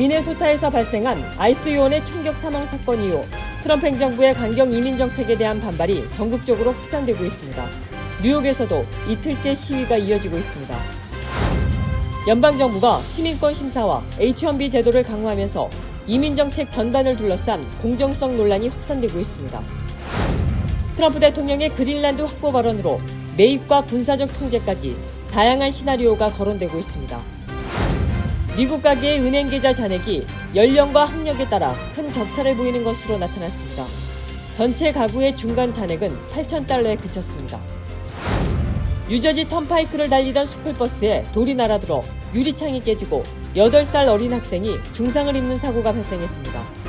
미네소타에서 발생한 아이스 요원의 총격 사망 사건 이후 트럼프 행정부의 강경 이민 정책에 대한 반발이 전국적으로 확산되고 있습니다. 뉴욕에서도 이틀째 시위가 이어지고 있습니다. 연방정부가 시민권 심사와 H-1B 제도를 강화하면서 이민 정책 전반을 둘러싼 공정성 논란이 확산되고 있습니다. 트럼프 대통령의 그린란드 확보 발언으로 매입과 군사적 통제까지 다양한 시나리오가 거론되고 있습니다. 미국 가계의 은행 계좌 잔액이 연령과 학력에 따라 큰 격차를 보이는 것으로 나타났습니다. 전체 가구의 중간 잔액은 $8,000에 그쳤습니다. 뉴저지 턴파이크를 달리던 스쿨버스에 돌이 날아들어 유리창이 깨지고 8살 어린 학생이 중상을 입는 사고가 발생했습니다.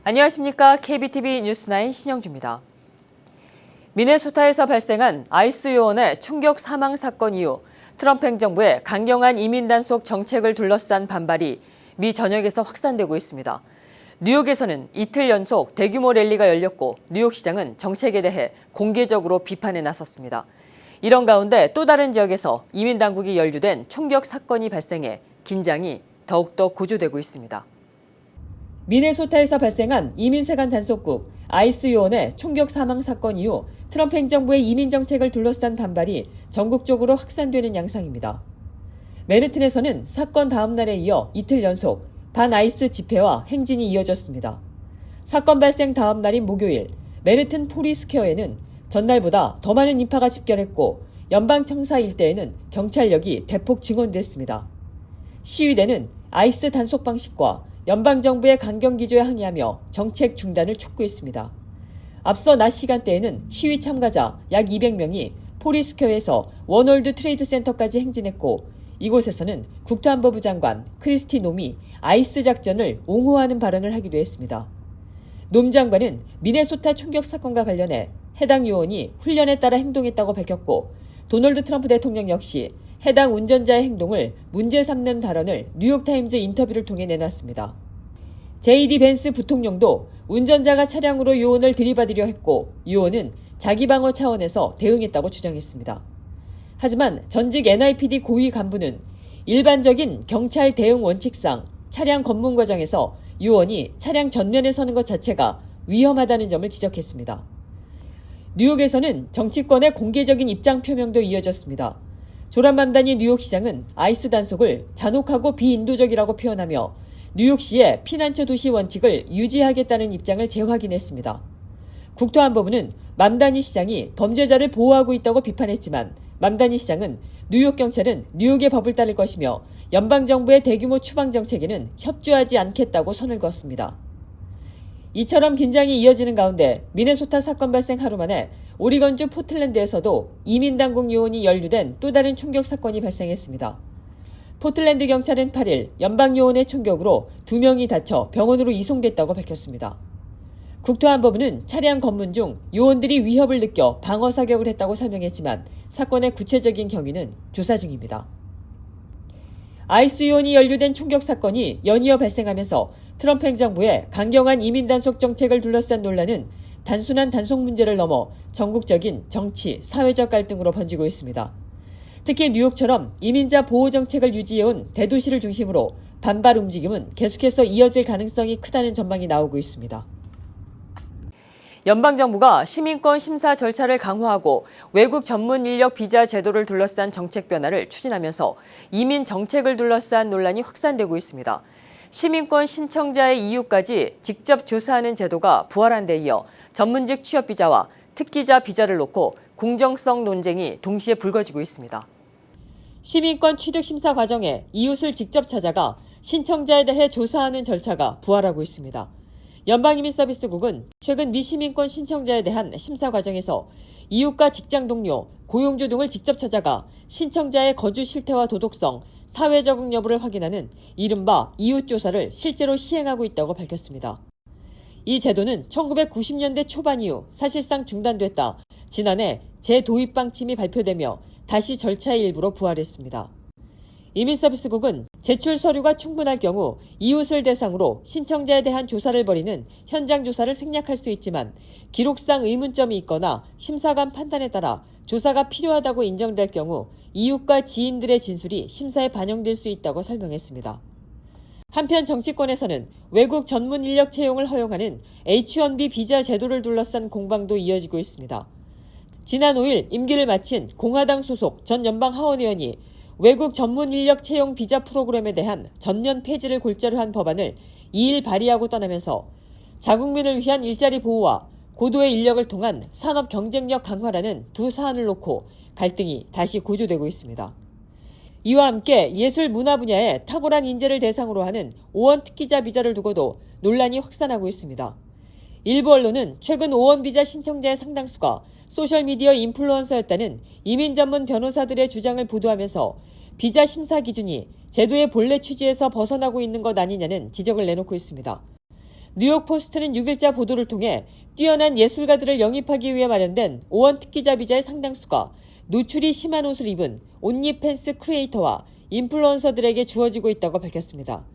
안녕하십니까. KBTV 뉴스9 신영주입니다. 미네소타에서 발생한 아이스 요원의 총격 사망 사건 이후 트럼프 행정부의 강경한 이민 단속 정책을 둘러싼 반발이 미 전역에서 확산되고 있습니다. 뉴욕에서는 이틀 연속 대규모 랠리가 열렸고 뉴욕시장은 정책에 대해 공개적으로 비판에 나섰습니다. 이런 가운데 또 다른 지역에서 이민 당국이 연루된 총격 사건이 발생해 긴장이 더욱더 고조되고 있습니다. 미네소타에서 발생한 이민세관 단속국 아이스 요원의 총격 사망 사건 이후 트럼프 행정부의 이민 정책을 둘러싼 반발이 전국적으로 확산되는 양상입니다. 맨해튼에서는 사건 다음 날에 이어 이틀 연속 반아이스 집회와 행진이 이어졌습니다. 사건 발생 다음 날인 목요일 맨해튼 포리스퀘어에는 전날보다 더 많은 인파가 집결했고 연방청사 일대에는 경찰력이 대폭 증원됐습니다. 시위대는 아이스 단속 방식과 연방정부의 강경 기조에 항의하며 정책 중단을 촉구했습니다. 앞서 낮 시간대에는 시위 참가자 약 200명이 포리스퀘어에서 워널드 트레이드 센터까지 행진했고 이곳에서는 국토안보부 장관 크리스티 놈이 아이스 작전을 옹호하는 발언을 하기도 했습니다. 놈 장관은 미네소타 총격 사건과 관련해 해당 요원이 훈련에 따라 행동했다고 밝혔고 도널드 트럼프 대통령 역시 해당 운전자의 행동을 문제 삼는 발언을 뉴욕타임즈 인터뷰를 통해 내놨습니다. J.D. 벤스 부통령도 운전자가 차량으로 요원을 들이받으려 했고 요원은 자기 방어 차원에서 대응했다고 주장했습니다. 하지만 전직 NYPD 고위 간부는 일반적인 경찰 대응 원칙상 차량 검문 과정에서 요원이 차량 전면에 서는 것 자체가 위험하다는 점을 지적했습니다. 뉴욕에서는 정치권의 공개적인 입장 표명도 이어졌습니다. 조란 맘다니 뉴욕시장은 아이스 단속을 잔혹하고 비인도적이라고 표현하며 뉴욕시의 피난처 도시 원칙을 유지하겠다는 입장을 재확인했습니다. 국토안보부는 맘다니 시장이 범죄자를 보호하고 있다고 비판했지만 맘다니 시장은 뉴욕 경찰은 뉴욕의 법을 따를 것이며 연방정부의 대규모 추방 정책에는 협조하지 않겠다고 선을 그었습니다. 이처럼 긴장이 이어지는 가운데 미네소타 사건 발생 하루 만에 오리건주 포틀랜드에서도 이민당국 요원이 연루된 또 다른 총격 사건이 발생했습니다. 포틀랜드 경찰은 8일 연방요원의 총격으로 2명이 다쳐 병원으로 이송됐다고 밝혔습니다. 국토안보부는 차량 검문 중 요원들이 위협을 느껴 방어 사격을 했다고 설명했지만 사건의 구체적인 경위는 조사 중입니다. 아이스 요원이 연루된 총격 사건이 연이어 발생하면서 트럼프 행정부의 강경한 이민 단속 정책을 둘러싼 논란은 단순한 단속 문제를 넘어 전국적인 정치, 사회적 갈등으로 번지고 있습니다. 특히 뉴욕처럼 이민자 보호 정책을 유지해온 대도시를 중심으로 반발 움직임은 계속해서 이어질 가능성이 크다는 전망이 나오고 있습니다. 연방정부가 시민권 심사 절차를 강화하고 외국 전문 인력 비자 제도를 둘러싼 정책 변화를 추진하면서 이민 정책을 둘러싼 논란이 확산되고 있습니다. 시민권 신청자의 이유까지 직접 조사하는 제도가 부활한 데 이어 전문직 취업 비자와 특기자 비자를 놓고 공정성 논쟁이 동시에 불거지고 있습니다. 시민권 취득 심사 과정에 이웃을 직접 찾아가 신청자에 대해 조사하는 절차가 부활하고 있습니다. 연방이민서비스국은 최근 미시민권 신청자에 대한 심사 과정에서 이웃과 직장 동료, 고용주 등을 직접 찾아가 신청자의 거주 실태와 도덕성, 사회 적응 여부를 확인하는 이른바 이웃조사를 실제로 시행하고 있다고 밝혔습니다. 이 제도는 1990년대 초반 이후 사실상 중단됐다 지난해 재도입 방침이 발표되며 다시 절차의 일부로 부활했습니다. 이민서비스국은 제출 서류가 충분할 경우 이웃을 대상으로 신청자에 대한 조사를 벌이는 현장 조사를 생략할 수 있지만 기록상 의문점이 있거나 심사관 판단에 따라 조사가 필요하다고 인정될 경우 이웃과 지인들의 진술이 심사에 반영될 수 있다고 설명했습니다. 한편 정치권에서는 외국 전문 인력 채용을 허용하는 H-1B 비자 제도를 둘러싼 공방도 이어지고 있습니다. 지난 5일 임기를 마친 공화당 소속 전 연방 하원 의원이 외국 전문 인력 채용 비자 프로그램에 대한 전면 폐지를 골자로 한 법안을 2일 발의하고 떠나면서 자국민을 위한 일자리 보호와 고도의 인력을 통한 산업 경쟁력 강화라는 두 사안을 놓고 갈등이 다시 고조되고 있습니다. 이와 함께 예술 문화 분야에 탁월한 인재를 대상으로 하는 5원 특기자 비자를 두고도 논란이 확산하고 있습니다. 일부 언론은 최근 5원 비자 신청자의 상당수가 소셜미디어 인플루언서였다는 이민 전문 변호사들의 주장을 보도하면서 비자 심사 기준이 제도의 본래 취지에서 벗어나고 있는 것 아니냐는 지적을 내놓고 있습니다. 뉴욕포스트는 6일자 보도를 통해 뛰어난 예술가들을 영입하기 위해 마련된 5원 특기자 비자의 상당수가 노출이 심한 옷을 입은 온리팬스 크리에이터와 인플루언서들에게 주어지고 있다고 밝혔습니다.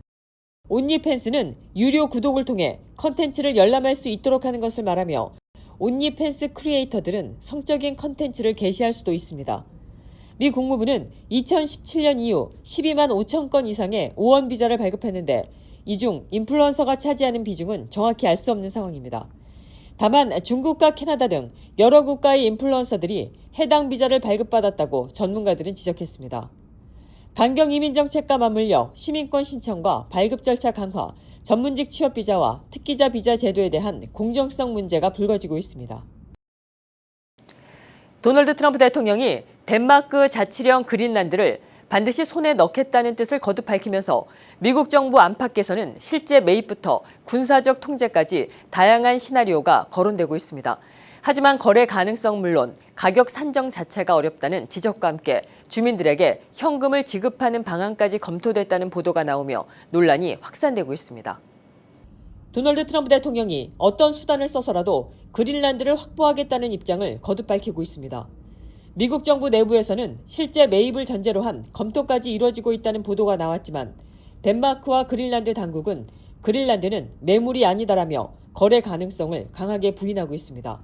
온리팬스는 유료 구독을 통해 컨텐츠를 열람할 수 있도록 하는 것을 말하며 온리팬스 크리에이터들은 성적인 컨텐츠를 게시할 수도 있습니다. 미 국무부는 2017년 이후 12만 5천 건 이상의 5원 비자를 발급했는데 이 중 인플루언서가 차지하는 비중은 정확히 알 수 없는 상황입니다. 다만 중국과 캐나다 등 여러 국가의 인플루언서들이 해당 비자를 발급받았다고 전문가들은 지적했습니다. 강경 이민 정책과 맞물려 시민권 신청과 발급 절차 강화, 전문직 취업 비자와 특기자 비자 제도에 대한 공정성 문제가 불거지고 있습니다. 도널드 트럼프 대통령이 덴마크 자치령 그린란드를 반드시 손에 넣겠다는 뜻을 거듭 밝히면서 미국 정부 안팎에서는 실제 매입부터 군사적 통제까지 다양한 시나리오가 거론되고 있습니다. 하지만 거래 가능성 물론 가격 산정 자체가 어렵다는 지적과 함께 주민들에게 현금을 지급하는 방안까지 검토됐다는 보도가 나오며 논란이 확산되고 있습니다. 도널드 트럼프 대통령이 어떤 수단을 써서라도 그린란드를 확보하겠다는 입장을 거듭 밝히고 있습니다. 미국 정부 내부에서는 실제 매입을 전제로 한 검토까지 이루어지고 있다는 보도가 나왔지만 덴마크와 그린란드 당국은 그린란드는 매물이 아니다라며 거래 가능성을 강하게 부인하고 있습니다.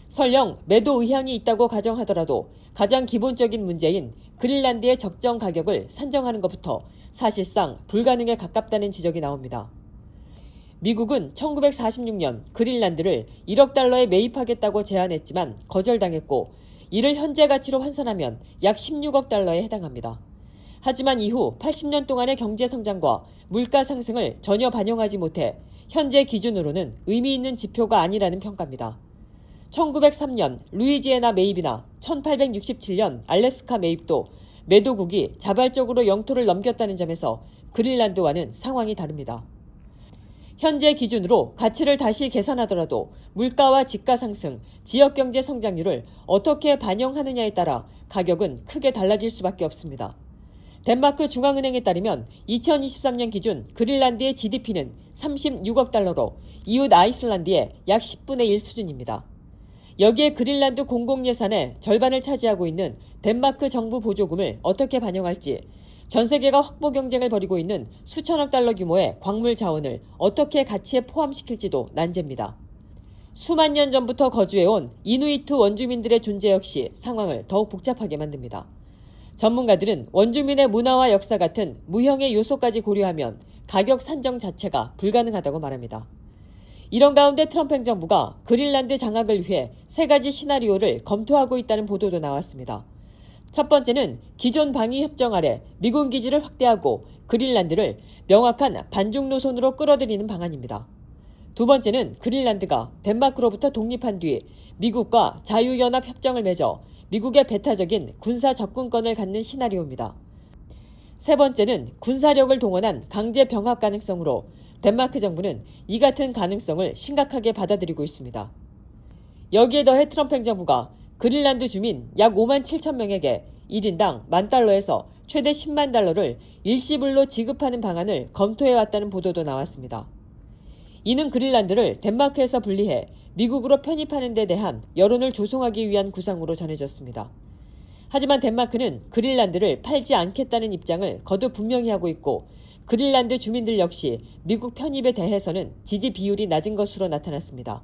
설령 매도 의향이 있다고 가정하더라도 가장 기본적인 문제인 그린란드의 적정 가격을 산정하는 것부터 사실상 불가능에 가깝다는 지적이 나옵니다. 미국은 1946년 그린란드를 1억 달러에 매입하겠다고 제안했지만 거절당했고 이를 현재 가치로 환산하면 약 16억 달러에 해당합니다. 하지만 이후 80년 동안의 경제 성장과 물가 상승을 전혀 반영하지 못해 현재 기준으로는 의미 있는 지표가 아니라는 평가입니다. 1903년 루이지애나 매입이나 1867년 알래스카 매입도 매도국이 자발적으로 영토를 넘겼다는 점에서 그린란드와는 상황이 다릅니다. 현재 기준으로 가치를 다시 계산하더라도 물가와 집가 상승, 지역경제 성장률을 어떻게 반영하느냐에 따라 가격은 크게 달라질 수밖에 없습니다. 덴마크 중앙은행에 따르면 2023년 기준 그린란드의 GDP는 36억 달러로 이웃 아이슬란드의 약 10분의 1 수준입니다. 여기에 그린란드 공공예산의 절반을 차지하고 있는 덴마크 정부 보조금을 어떻게 반영할지, 전 세계가 확보 경쟁을 벌이고 있는 수천억 달러 규모의 광물 자원을 어떻게 가치에 포함시킬지도 난제입니다. 수만 년 전부터 거주해온 이누이트 원주민들의 존재 역시 상황을 더욱 복잡하게 만듭니다. 전문가들은 원주민의 문화와 역사 같은 무형의 요소까지 고려하면 가격 산정 자체가 불가능하다고 말합니다. 이런 가운데 트럼프 행정부가 그린란드 장악을 위해 3가지 시나리오를 검토하고 있다는 보도도 나왔습니다. 첫 번째는 기존 방위 협정 아래 미군 기지를 확대하고 그린란드를 명확한 반중 노선으로 끌어들이는 방안입니다. 두 번째는 그린란드가 덴마크로부터 독립한 뒤 미국과 자유연합 협정을 맺어 미국의 배타적인 군사 접근권을 갖는 시나리오입니다. 세 번째는 군사력을 동원한 강제 병합 가능성으로 덴마크 정부는 이 같은 가능성을 심각하게 받아들이고 있습니다. 여기에 더해 트럼프 행정부가 그린란드 주민 약 5만 7천 명에게 1인당 $10,000에서 최대 $100,000를 일시불로 지급하는 방안을 검토해왔다는 보도도 나왔습니다. 이는 그린란드를 덴마크에서 분리해 미국으로 편입하는 데 대한 여론을 조성하기 위한 구상으로 전해졌습니다. 하지만 덴마크는 그린란드를 팔지 않겠다는 입장을 거듭 분명히 하고 있고 그린란드 주민들 역시 미국 편입에 대해서는 지지 비율이 낮은 것으로 나타났습니다.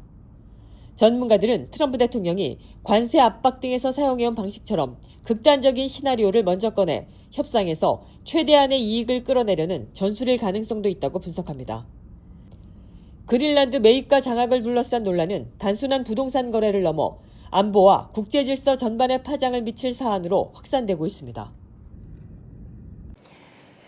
전문가들은 트럼프 대통령이 관세 압박 등에서 사용해온 방식처럼 극단적인 시나리오를 먼저 꺼내 협상에서 최대한의 이익을 끌어내려는 전술일 가능성도 있다고 분석합니다. 그린란드 매입과 장악을 둘러싼 논란은 단순한 부동산 거래를 넘어 안보와 국제질서 전반에 파장을 미칠 사안으로 확산되고 있습니다.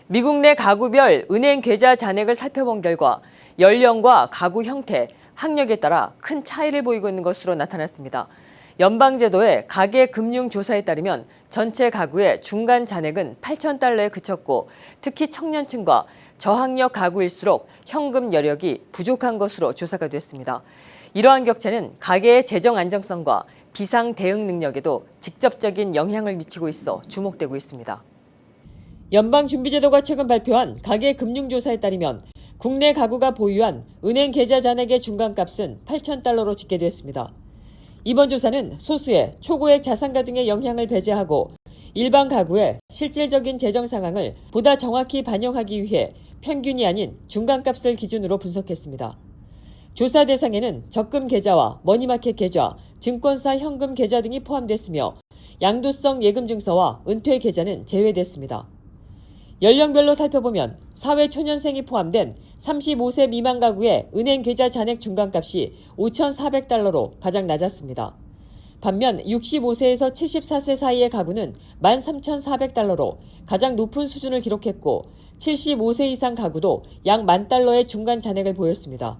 미국 내 가구별 은행 계좌 잔액을 살펴본 결과 연령과 가구 형태, 학력에 따라 큰 차이를 보이고 있는 것으로 나타났습니다. 연방제도의 가계금융조사에 따르면 전체 가구의 중간 잔액은 $8,000에 그쳤고 특히 청년층과 저학력 가구일수록 현금 여력이 부족한 것으로 조사가 됐습니다. 이러한 격차는 가계의 재정 안정성과 비상 대응 능력에도 직접적인 영향을 미치고 있어 주목되고 있습니다. 연방준비제도가 최근 발표한 가계금융조사에 따르면 국내 가구가 보유한 은행 계좌 잔액의 중간값은 $8,000로 집계됐습니다. 이번 조사는 소수의 초고액 자산가 등의 영향을 배제하고 일반 가구의 실질적인 재정 상황을 보다 정확히 반영하기 위해 평균이 아닌 중간값을 기준으로 분석했습니다. 조사 대상에는 적금 계좌와 머니마켓 계좌, 증권사 현금 계좌 등이 포함됐으며 양도성 예금 증서와 은퇴 계좌는 제외됐습니다. 연령별로 살펴보면 사회초년생이 포함된 35세 미만 가구의 은행 계좌 잔액 중간값이 $5,400로 가장 낮았습니다. 반면 65세에서 74세 사이의 가구는 $13,400로 가장 높은 수준을 기록했고 75세 이상 가구도 약 $10,000의 중간 잔액을 보였습니다.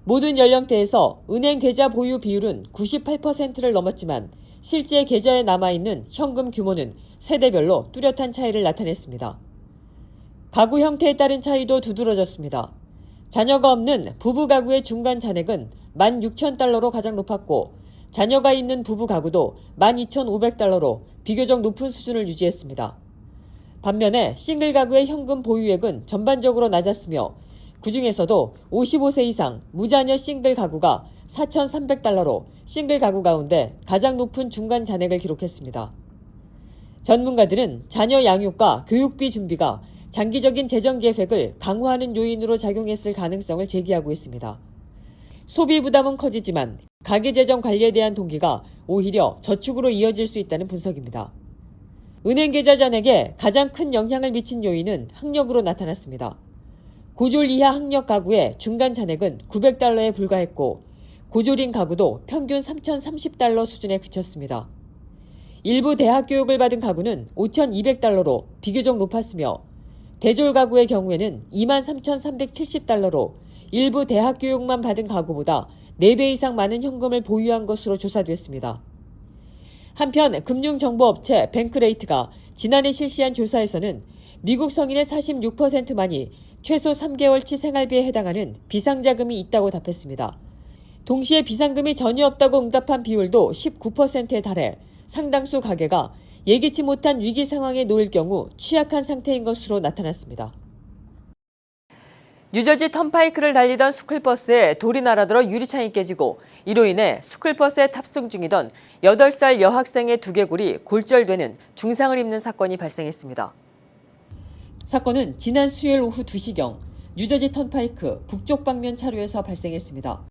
모든 연령대에서 은행 계좌 보유 비율은 98%를 넘었지만 실제 계좌에 남아있는 현금 규모는 세대별로 뚜렷한 차이를 나타냈습니다. 가구 형태에 따른 차이도 두드러졌습니다. 자녀가 없는 부부 가구의 중간 잔액은 $16,000로 가장 높았고 자녀가 있는 부부 가구도 $12,500로 비교적 높은 수준을 유지했습니다. 반면에 싱글 가구의 현금 보유액은 전반적으로 낮았으며 그중에서도 55세 이상 무자녀 싱글 가구가 $4,300로 싱글 가구 가운데 가장 높은 중간 잔액을 기록했습니다. 전문가들은 자녀 양육과 교육비 준비가 장기적인 재정 계획을 강화하는 요인으로 작용했을 가능성을 제기하고 있습니다. 소비 부담은 커지지만 가계재정 관리에 대한 동기가 오히려 저축으로 이어질 수 있다는 분석입니다. 은행 계좌 잔액에 가장 큰 영향을 미친 요인은 학력으로 나타났습니다. 고졸 이하 학력 가구의 중간 잔액은 $900에 불과했고 고졸인 가구도 평균 $3,030 수준에 그쳤습니다. 일부 대학 교육을 받은 가구는 $5,200로 비교적 높았으며 대졸 가구의 경우에는 $23,370로 일부 대학 교육만 받은 가구보다 4배 이상 많은 현금을 보유한 것으로 조사됐습니다. 한편 금융정보업체 뱅크레이트가 지난해 실시한 조사에서는 미국 성인의 46%만이 최소 3개월치 생활비에 해당하는 비상자금이 있다고 답했습니다. 동시에 비상금이 전혀 없다고 응답한 비율도 19%에 달해 상당수 가계가 예기치 못한 위기 상황에 놓일 경우 취약한 상태인 것으로 나타났습니다. 뉴저지 턴파이크를 달리던 스쿨버스에 돌이 날아들어 유리창이 깨지고 이로 인해 스쿨버스에 탑승 중이던 8살 여학생의 두개골이 골절되는 중상을 입는 사건이 발생했습니다. 사건은 지난 수요일 오후 2시경 뉴저지 턴파이크 북쪽 방면 차로에서 발생했습니다.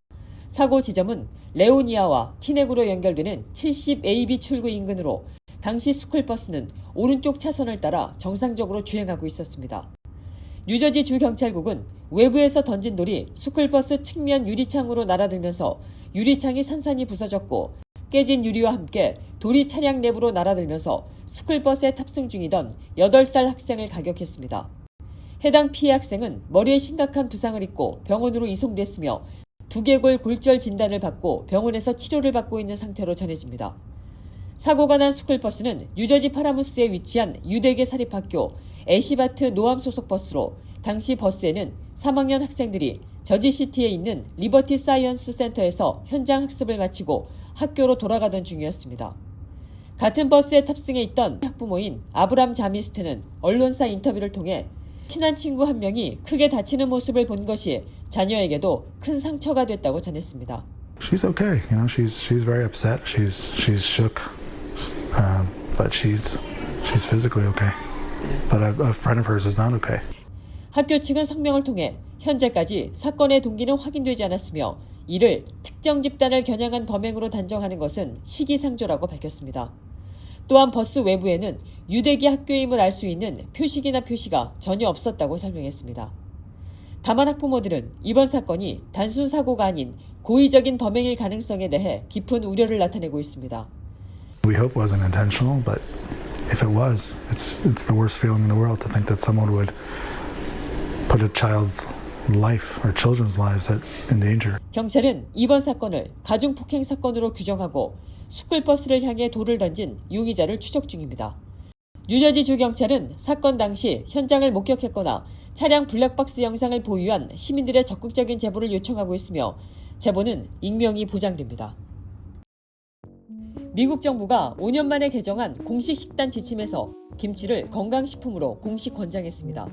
사고 지점은 레오니아와 티넥으로 연결되는 70AB 출구 인근으로 당시 스쿨버스는 오른쪽 차선을 따라 정상적으로 주행하고 있었습니다. 뉴저지 주경찰국은 외부에서 던진 돌이 스쿨버스 측면 유리창으로 날아들면서 유리창이 산산이 부서졌고 깨진 유리와 함께 돌이 차량 내부로 날아들면서 스쿨버스에 탑승 중이던 8살 학생을 가격했습니다. 해당 피해 학생은 머리에 심각한 부상을 입고 병원으로 이송됐으며 두개골 골절 진단을 받고 병원에서 치료를 받고 있는 상태로 전해집니다. 사고가 난 스쿨버스는 뉴저지 파라무스에 위치한 유대계 사립학교 애시바트 노암 소속 버스로 당시 버스에는 3학년 학생들이 저지시티에 있는 리버티 사이언스 센터에서 현장 학습을 마치고 학교로 돌아가던 중이었습니다. 같은 버스에 탑승해 있던 학부모인 아브람 자미스트는 언론사 인터뷰를 통해 친한 친구 한 명이 크게 다치는 모습을 본 것이 자녀에게도 큰 상처가 됐다고 전했습니다. She's okay. She's very upset. She's shook. but she's physically okay. But a friend of hers is not okay. 학교 측은 성명을 통해 현재까지 사건의 동기는 확인되지 않았으며 이를 특정 집단을 겨냥한 범행으로 단정하는 것은 시기상조라고 밝혔습니다. 또한 버스 외부에는 유대기 학교임을 알 수 있는 표식이나 표시가 전혀 없었다고 설명했습니다. 다만 학부모들은 이번 사건이 단순 사고가 아닌 고의적인 범행일 가능성에 대해 깊은 우려를 나타내고 있습니다. We hope it wasn't intentional, but if it was, it's the worst feeling in the world to think that someone would put a child's life or children's lives in danger. 경찰은 이번 사건을 가중폭행 사건으로 규정하고 스쿨버스를 향해 돌을 던진 용의자를 추적 중입니다. 뉴저지주 경찰은 사건 당시 현장을 목격했거나 차량 블랙박스 영상을 보유한 시민들의 적극적인 제보를 요청하고 있으며 제보는 익명이 보장됩니다. 미국 정부가 5년 만에 개정한 공식 식단 지침에서 김치를 건강식품으로 공식 권장했습니다.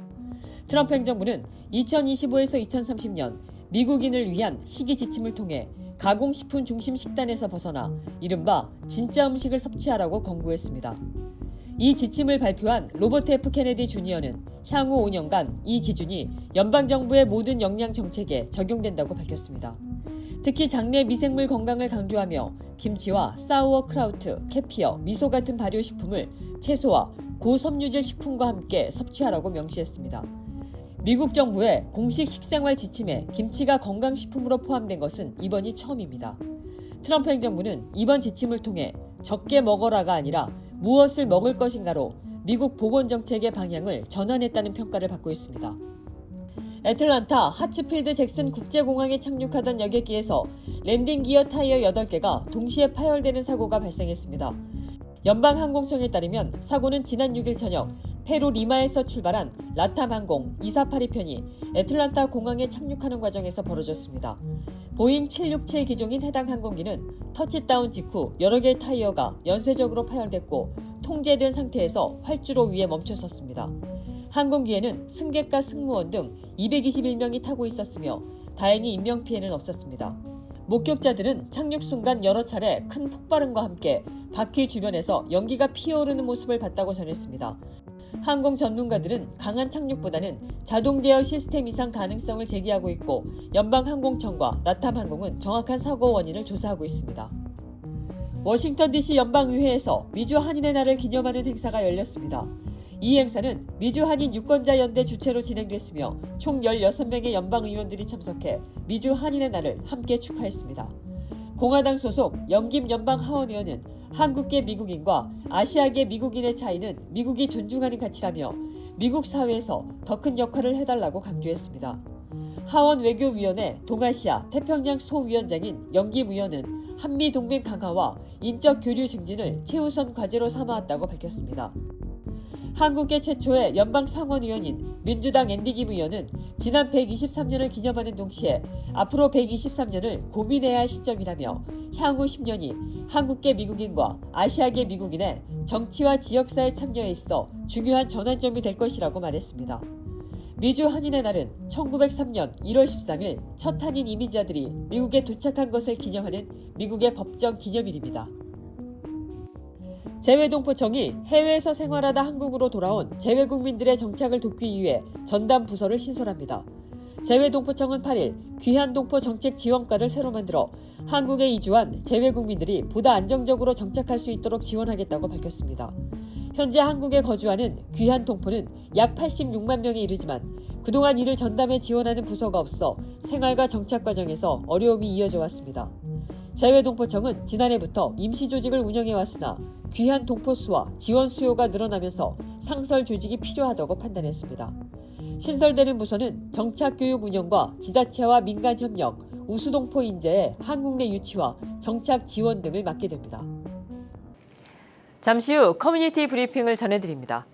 트럼프 행정부는 2025에서 2030년 미국인을 위한 시기 지침을 통해 가공식품 중심 식단에서 벗어나 이른바 진짜 음식을 섭취하라고 권고했습니다. 이 지침을 발표한 로버트 F. 케네디 주니어는 향후 5년간 이 기준이 연방정부의 모든 영양 정책에 적용된다고 밝혔습니다. 특히 장내 미생물 건강을 강조하며 김치와 사우어크라우트, 캐피어, 미소 같은 발효식품을 채소와 고섬유질 식품과 함께 섭취하라고 명시했습니다. 미국 정부의 공식 식생활 지침에 김치가 건강식품으로 포함된 것은 이번이 처음입니다. 트럼프 행정부는 이번 지침을 통해 적게 먹어라가 아니라 무엇을 먹을 것인가로 미국 보건정책의 방향을 전환했다는 평가를 받고 있습니다. 애틀란타 하츠필드 잭슨 국제공항에 착륙하던 여객기에서 랜딩 기어 타이어 8개가 동시에 파열되는 사고가 발생했습니다. 연방항공청에 따르면 사고는 지난 6일 저녁 페루 리마에서 출발한 라탐 항공 2482편이 애틀란타 공항에 착륙하는 과정에서 벌어졌습니다. 보잉 767 기종인 해당 항공기는 터치다운 직후 여러 개의 타이어가 연쇄적으로 파열됐고 통제된 상태에서 활주로 위에 멈춰섰습니다. 항공기에는 승객과 승무원 등 221명이 타고 있었으며 다행히 인명피해는 없었습니다. 목격자들은 착륙 순간 여러 차례 큰 폭발음과 함께 바퀴 주변에서 연기가 피어오르는 모습을 봤다고 전했습니다. 항공 전문가들은 강한 착륙보다는 자동 제어 시스템 이상 가능성을 제기하고 있고 연방항공청과 라탐 항공은 정확한 사고 원인을 조사하고 있습니다. 워싱턴 DC 연방의회에서 미주 한인의 날을 기념하는 행사가 열렸습니다. 이 행사는 미주 한인 유권자 연대 주최로 진행됐으며 총 16명의 연방의원들이 참석해 미주 한인의 날을 함께 축하했습니다. 공화당 소속 영김 연방 하원의원은 한국계 미국인과 아시아계 미국인의 차이는 미국이 존중하는 가치라며 미국 사회에서 더 큰 역할을 해달라고 강조했습니다. 하원 외교위원회 동아시아 태평양 소위원장인 영김 의원은 한미 동맹 강화와 인적 교류 증진을 최우선 과제로 삼아왔다고 밝혔습니다. 한국계 최초의 연방 상원의원인 민주당 앤디 김 의원은 지난 123년을 기념하는 동시에 앞으로 123년을 고민해야 할 시점이라며 향후 10년이 한국계 미국인과 아시아계 미국인의 정치와 지역사회 참여에 있어 중요한 전환점이 될 것이라고 말했습니다. 미주 한인의 날은 1903년 1월 13일 첫 한인 이민자들이 미국에 도착한 것을 기념하는 미국의 법정 기념일입니다. 재외동포청이 해외에서 생활하다 한국으로 돌아온 재외국민들의 정착을 돕기 위해 전담 부서를 신설합니다. 재외동포청은 8일 귀한동포 정책지원과를 새로 만들어 한국에 이주한 재외국민들이 보다 안정적으로 정착할 수 있도록 지원하겠다고 밝혔습니다. 현재 한국에 거주하는 귀한동포는 약 86만 명에 이르지만 그동안 이를 전담해 지원하는 부서가 없어 생활과 정착 과정에서 어려움이 이어져 왔습니다. 재외동포청은 지난해부터 임시조직을 운영해왔으나 귀한 동포 수와 지원 수요가 늘어나면서 상설 조직이 필요하다고 판단했습니다. 신설되는 부서는 정착교육 운영과 지자체와 민간협력, 우수동포 인재의 한국 내 유치와 정착 지원 등을 맡게 됩니다. 잠시 후 커뮤니티 브리핑을 전해드립니다.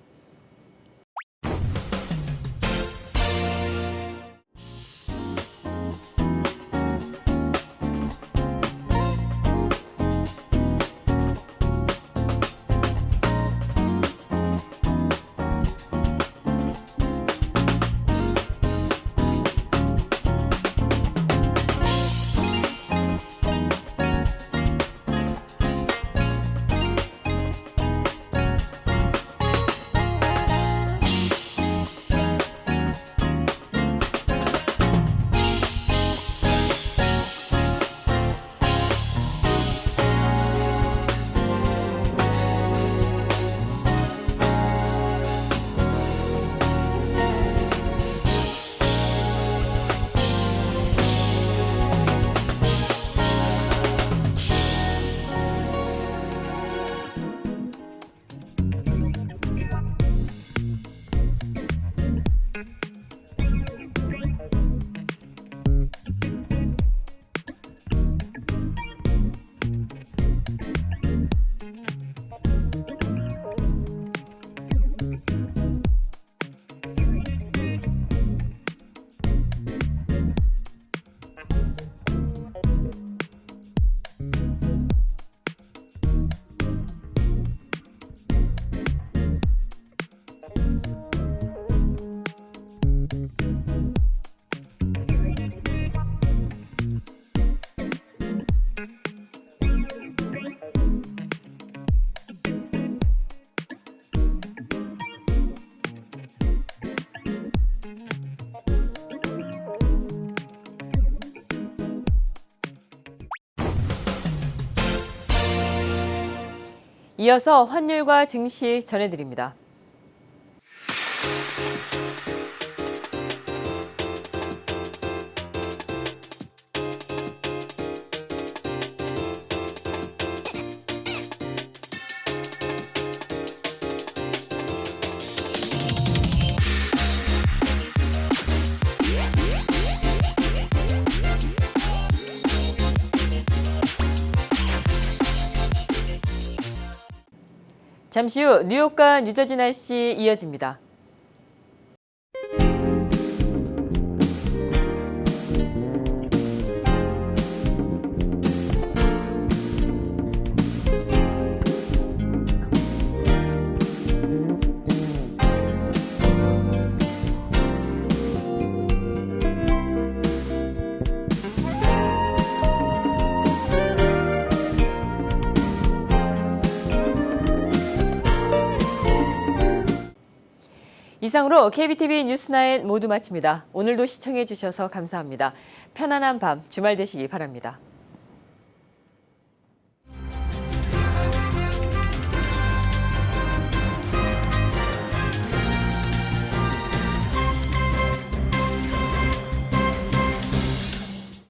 이어서 환율과 증시 전해드립니다. 잠시 후 뉴욕과 뉴저지 날씨 이어집니다. 이상으로 KBTV 뉴스나인 모두 마칩니다. 오늘도 시청해 주셔서 감사합니다. 편안한 밤 주말 되시기 바랍니다.